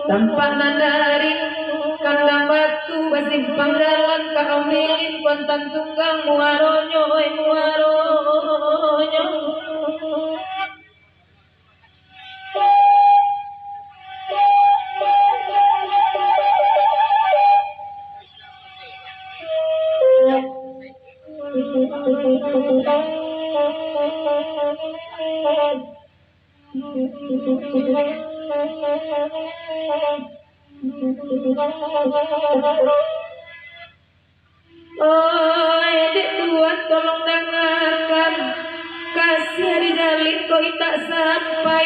Tampak nandari kandang batu basimpang dalan kaomilin kontan tunggang muaronyo muaronyo oi dek tuan tolong dengarkan, kasih hari jalin kok tak sampai,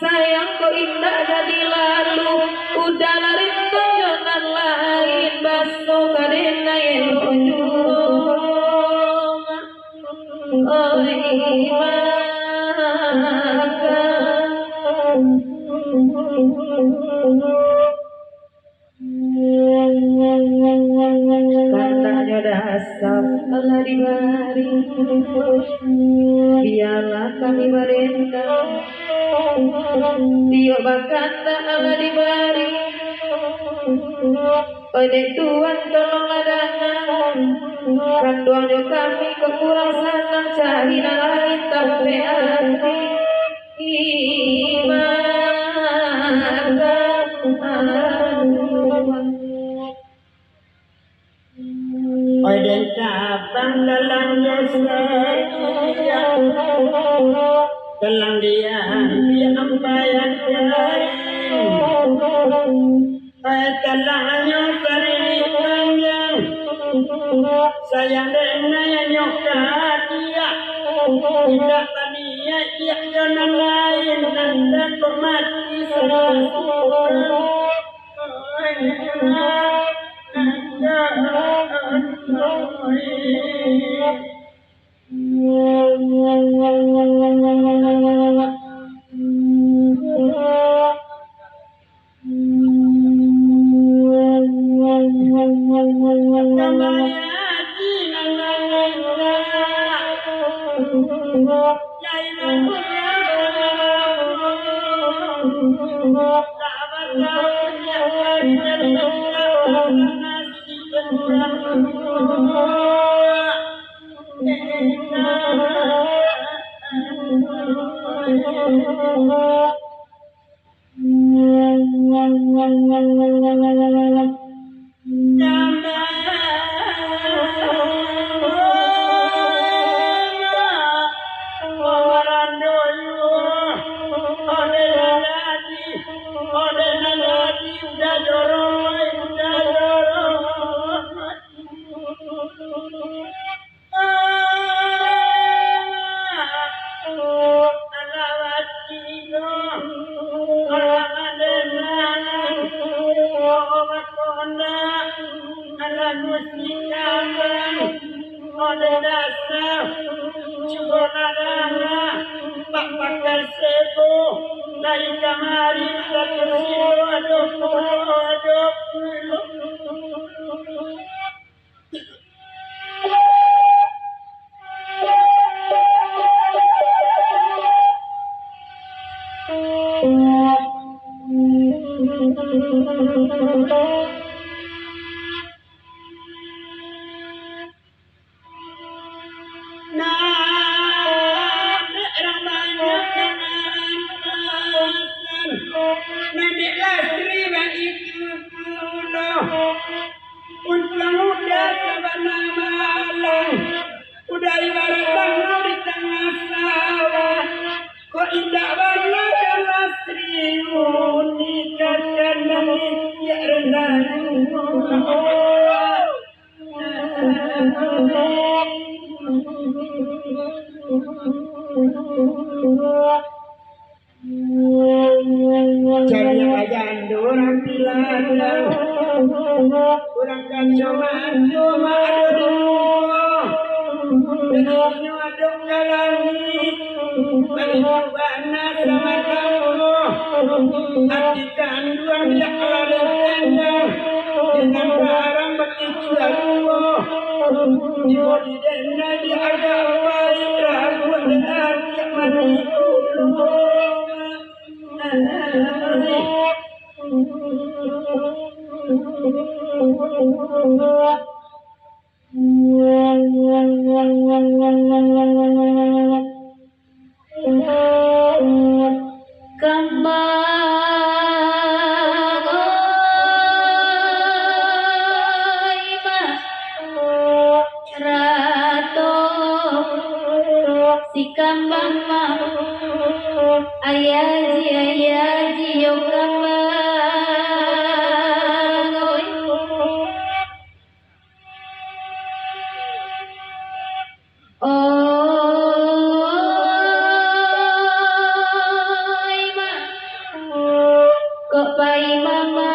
sayang kok indah jadi lalu, udah lari tonjonan lain baso kadena elojung oi katanya dasar Allah dibari biarlah kami merendam tiok bakata Allah dibari ode Tuhan tolonglah dangan kan doanya kami kekurang sanang cari lain tapi hati Ode cabang dalam jasa dalam dia ambayan kalahnya sari panjang sayang denanya nyoka dia tidak tania ia jangan lain nanda kok mati Jadi ajan orang piladang kurang kan cuma ada Benarnya aduk ke langit Bana sama kamu Hati kandung yang lari tengah Dengan barang begitu aku Ibu di dana di agak baik Ragu dengan yang mati si kambang mah ayaji yo kambang oi oi mah kok pai mama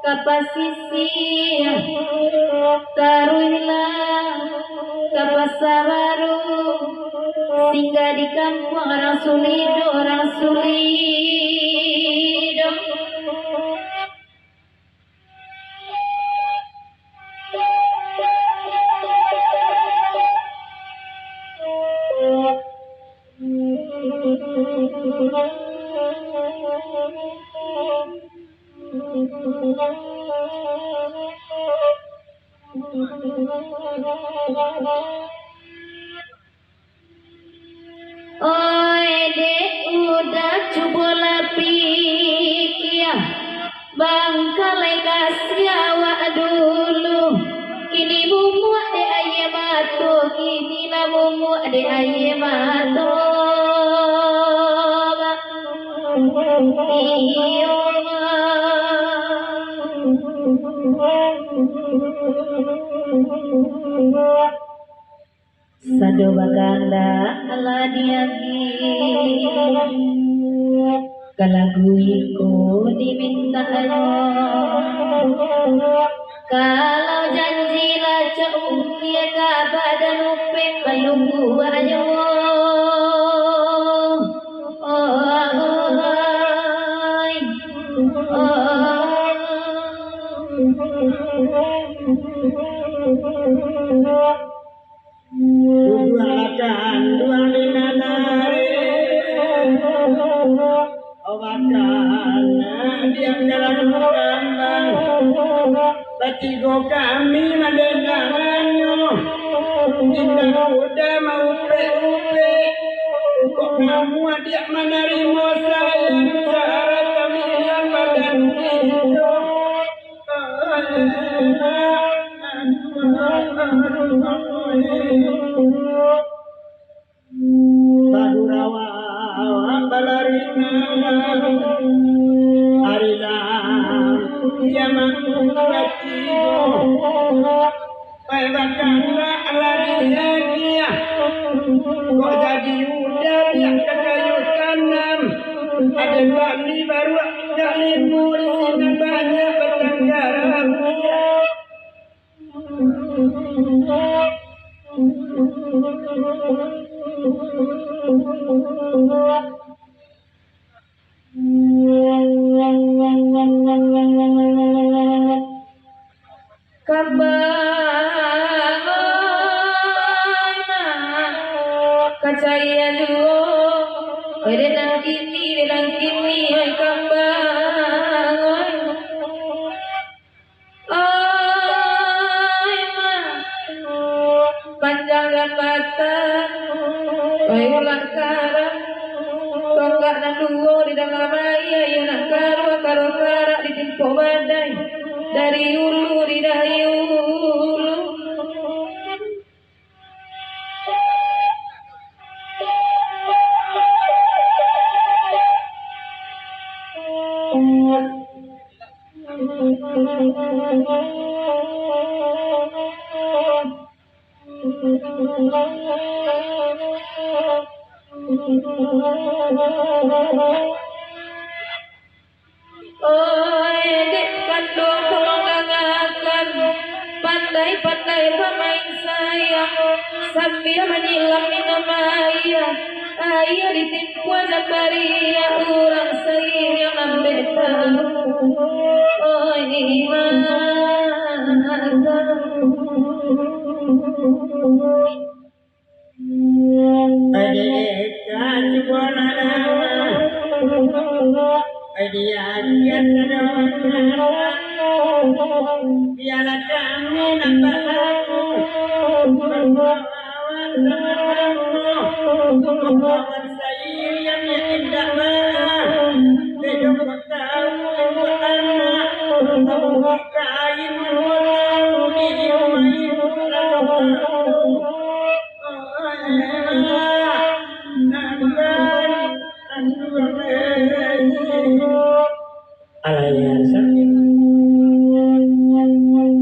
kapasisi taruhlah kapasa baru singgah di kampung orang sulido oi dek udah coba pikir bangkalai kasih awak dulu kini mumu de ayah matu kini lah mumu de ayah matu iyo sado baganda ala diagi kalaguiku diminta kalau janji lah caukia ka badan upe kalunggu ayo Tujuan dua dinanare Awakan dia jalan kambang Batigo kami madenganyo Kita udah mau upe Kok kamu adik menerima sayang Cara kami yang badan hidup Badurawa balarina arila yaman katigo payakana alariya kok jadi udah yang kekayu tanam ada bali baru kali murisinan banyak bertengkaran kacaya duo redang kini ay kambang ay ma panjangan mata ay ulang karang tonggak dan duo di dalam raya ya nak karo karak di timpo badai dari hulu di dayu hulu Oi dek kandung tolong dengarkan, pandai-pandai pemain sayang sambil menyilam minum air. Ayah ditipu aja baria orang sahir yang nambah tahu. Oh Alayan